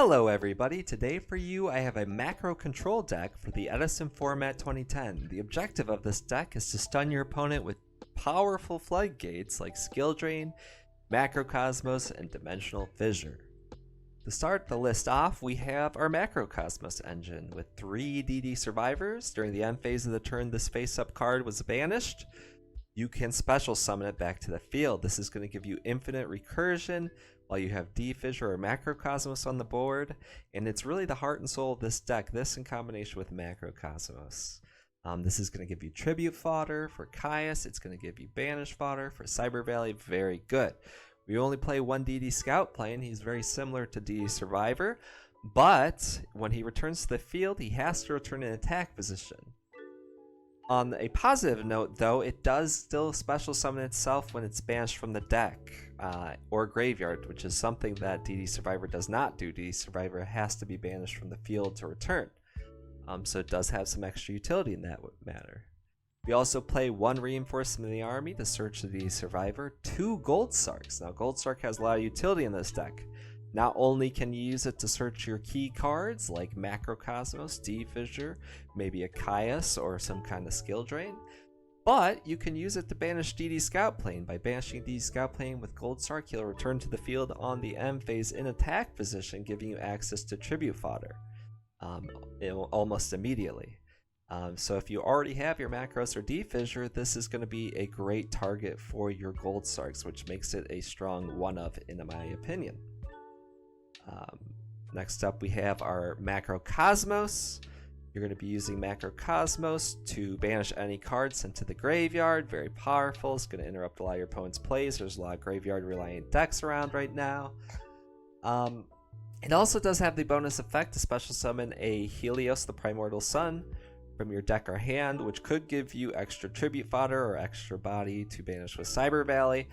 Hello everybody, today for you I have a macro control deck for the Edison format 2010. The objective of this deck is to stun your opponent with powerful floodgates like Skill Drain, Macrocosmos, and Dimensional Fissure. To start the list off, we have our Macrocosmos engine with 3 DD survivors. During the end phase of the turn, this face-up card was banished. You can special summon it back to the field. This is going to give you infinite recursion while you have D-Fissure or Macrocosmos on the board, and it's really the heart and soul of this deck, this in combination with Macrocosmos. This is going to give you Tribute Fodder for Caius, it's going to give you Banish Fodder for Cyber Valley, very good. We only play one DD Scout plane, he's very similar to DD Survivor, but when he returns to the field, he has to return in attack position. On a positive note, though, it does still special summon itself when it's banished from the deck or graveyard, which is something that DD Survivor does not do. DD Survivor has to be banished from the field to return. So it does have some extra utility in that matter. We also play 1 reinforcement in the army to search the DD Survivor, 2 Gold Sarks. Now, Gold Sark has a lot of utility in this deck. Not only can you use it to search your key cards like Macrocosmos, D-Fissure, maybe a Caius or some kind of skill drain, but you can use it to banish DD Scout Plane. By banishing DD Scout Plane with Gold Sark, he'll return to the field on the end phase in attack position, giving you access to Tribute Fodder almost immediately. So if you already have your Macros or D-Fissure, this is going to be a great target for your Gold Sarks, which makes it a strong one-of in my opinion. Next up we have our Macrocosmos. You're going to be using Macrocosmos to banish any card sent to the graveyard. Very powerful. It's going to interrupt a lot of your opponent's plays. There's a lot of graveyard reliant decks around right now. It also does have the bonus effect to special summon a Helios, the Primordial Sun, from your deck or hand, which could give you extra Tribute Fodder or extra body to banish with Cyber Valley.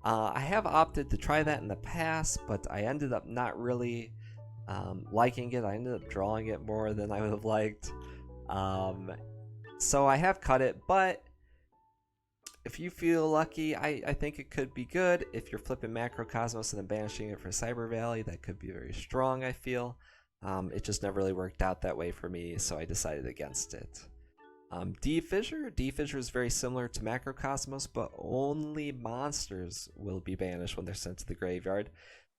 I have opted to try that in the past, but I ended up not really liking it. I ended up drawing it more than I would have liked. So I have cut it, but if you feel lucky, I think it could be good. If you're flipping Macrocosmos and then banishing it for Cyber Valley, that could be very strong, I feel. It just never really worked out that way for me, so I decided against it. D-Fissure is very similar to Macrocosmos, but only monsters will be banished when they're sent to the graveyard.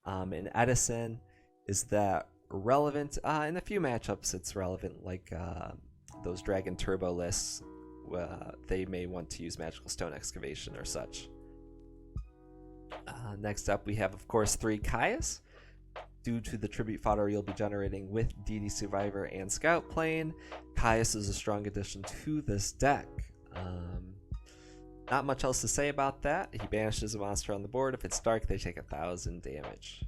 In Edison, is that relevant? In a few matchups it's relevant, like those Dragon Turbo lists. They may want to use Magical Stone Excavation or such. Next up we have, of course, 3 Caius. Due to the Tribute Fodder you'll be generating with DD Survivor and Scout Plane, Caius is a strong addition to this deck. Not much else to say about that. He banishes a monster on the board. If it's dark, they take 1000 damage.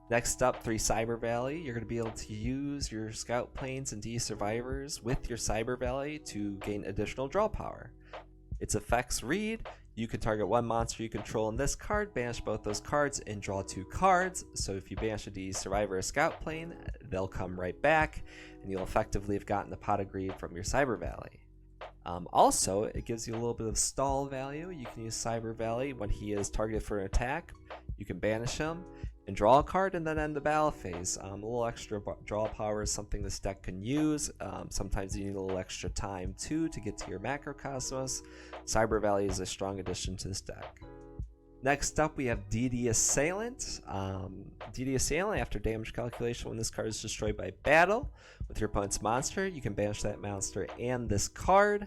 Next up, 3 Cyber Valley. You're going to be able to use your Scout Planes and DD Survivors with your Cyber Valley to gain additional draw power. Its effects read: you can target 1 monster you control in this card, banish both those cards, and draw 2 cards. So if you banish a DD Survivor or Scout Plane, they'll come right back, and you'll effectively have gotten the Pot of Greed from your Cyber Valley. Also, it gives you a little bit of stall value. You can use Cyber Valley when he is targeted for an attack. You can banish him and draw a card and then end the battle phase. A little extra draw power is something this deck can use. Sometimes you need a little extra time too to get to your Macrocosmos. Cyber Valley is a strong addition to this deck. Next up we have DD Assailant. DD Assailant, after damage calculation, when this card is destroyed by battle with your opponent's monster, you can banish that monster and this card.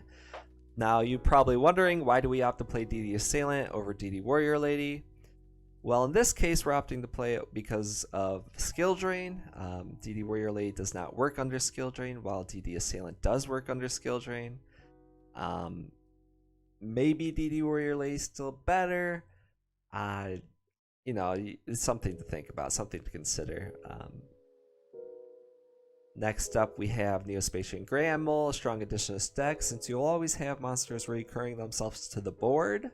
Now you're probably wondering, why do we opt to play DD Assailant over DD Warrior Lady? Well, in this case, we're opting to play it because of Skill Drain. DD Warrior Lady does not work under Skill Drain, while DD Assailant does work under Skill Drain. Maybe DD Warrior Lady is still better. You know, it's something to think about, something to consider. Next up, we have Neospatian Grand Mole, a strong addition to this deck, since you'll always have monsters recurring themselves to the board.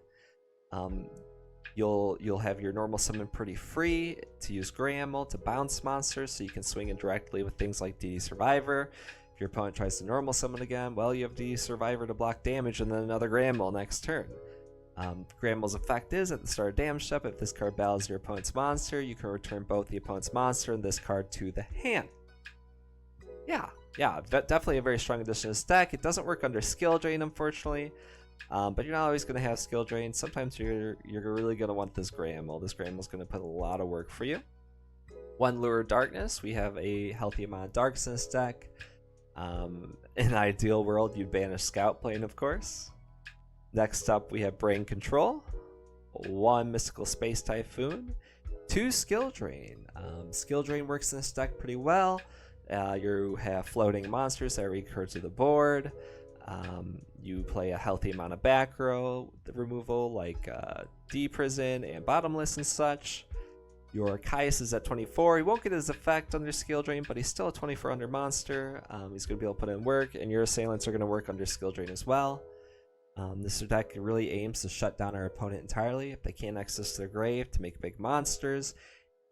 You'll have your normal summon pretty free to use Grand Mole to bounce monsters, so you can swing it directly with things like DD Survivor. If your opponent tries to normal summon again, well, you have DD Survivor to block damage and then another Grand Mole next turn. Granville's effect is at the start of damage step, if this card battles your opponent's monster, you can return both the opponent's monster and this card to the hand. Yeah, definitely a very strong addition to this deck. It doesn't work under skill drain, unfortunately, but you're not always going to have skill drain. Sometimes you're really going to want this Granville. This Granville's going to put a lot of work for you. One Lure of Darkness. We have a healthy amount of darkness in this deck. In an ideal world, you'd banish Scout Plane, of course. Next up, we have Brain Control, 1 Mystical Space Typhoon, 2 Skill Drain. Skill Drain works in this deck pretty well. You have floating monsters that recur to the board. You play a healthy amount of back row removal like D-Prison and Bottomless and such. Your Caius is at 24. He won't get his effect under Skill Drain, but he's still a 2400 monster. He's going to be able to put in work, and your assailants are going to work under Skill Drain as well. This deck really aims to shut down our opponent entirely. If they can't access their grave to make big monsters,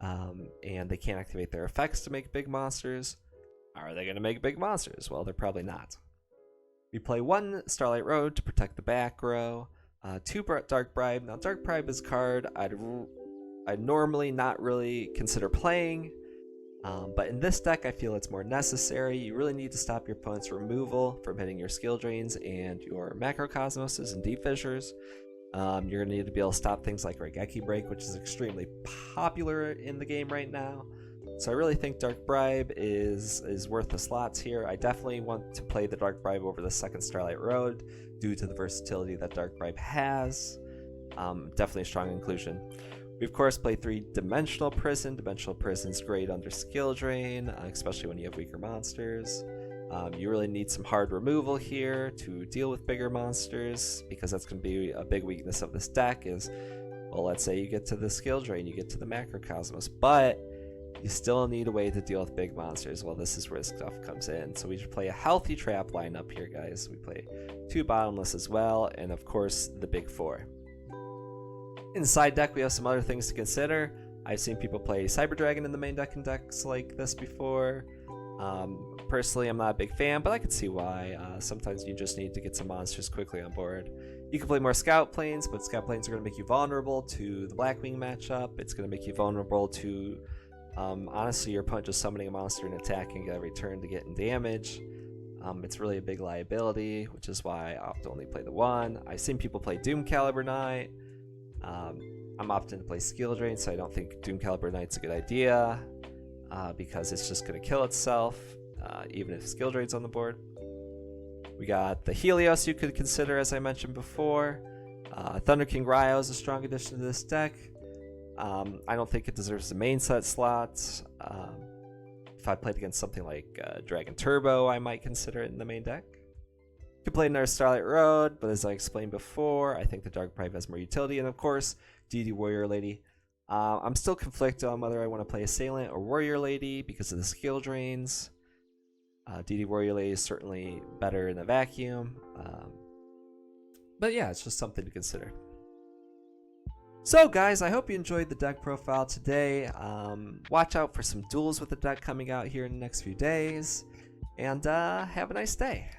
and they can't activate their effects to make big monsters, are they going to make big monsters? Well, they're probably not. We play 1 Starlight Road to protect the back row, 2 Dark Bribe. Now, Dark Bribe is a card I'd normally not really consider playing, but in this deck I feel it's more necessary. You really need to stop your opponent's removal from hitting your skill drains and your macrocosmoses and deep fissures. You're going to need to be able to stop things like Raigeki Break, which is extremely popular in the game right now. So I really think Dark Bribe is worth the slots here. I definitely want to play the Dark Bribe over the second Starlight Road due to the versatility that Dark Bribe has. Definitely a strong inclusion. We of course play 3-Dimensional Prison. Dimensional Prison's great under skill drain, especially when you have weaker monsters. You really need some hard removal here to deal with bigger monsters, because that's going to be a big weakness of this deck is, well, let's say you get to the skill drain, you get to the Macrocosmos, but you still need a way to deal with big monsters. Well, this is where stuff comes in. So we should play a healthy trap lineup here, guys. We play 2 Bottomless as well, and of course the big 4. In the side deck, we have some other things to consider. I've seen people play Cyber Dragon in the main deck in decks like this before. Personally, I'm not a big fan, but I can see why. Sometimes you just need to get some monsters quickly on board. You can play more Scout Planes, but Scout Planes are going to make you vulnerable to the Blackwing matchup. It's going to make you vulnerable to, honestly, your opponent just summoning a monster and attacking every turn to get in damage. It's really a big liability, which is why I opt to only play the 1. I've seen people play Doom Caliber Knight. I'm opting to play Skill Drain, so I don't think Doom Caliber Knight's a good idea, because it's just going to kill itself, even if Skill Drain's on the board. We got the Helios you could consider, as I mentioned before. Thunder King Ryo is a strong addition to this deck. I don't think it deserves the main set slots. If I played against something like Dragon Turbo, I might consider it in the main deck. You can play another Starlight Road, but as I explained before, I think the Dark Bribe has more utility, and of course, DD Warrior Lady. I'm still conflicted on whether I want to play Assailant or Warrior Lady because of the skill drains. DD Warrior Lady is certainly better in a vacuum, but yeah, it's just something to consider. So guys, I hope you enjoyed the deck profile today. Watch out for some duels with the deck coming out here in the next few days, and have a nice day.